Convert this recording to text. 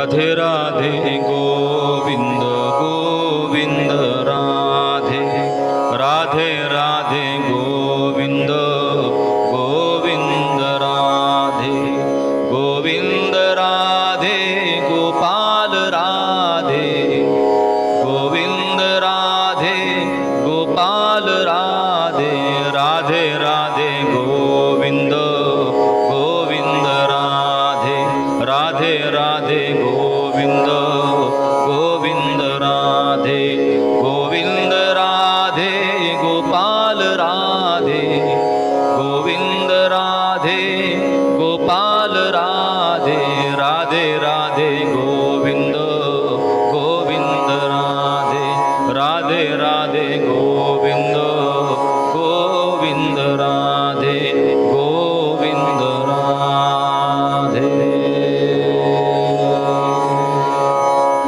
Radhe Radhe Govind Govind Radhe Radhe Radhe Govind Govind Radhe Govind Radhe Gopal Radhe Govind Radhe Gopal Radhe Radhe Radhe Govind Govind Radhe Radhe Radhe Govind Govind Radhe Govind Radhe Gopal Radhe Govind Radhe Gopal Radhe Radhe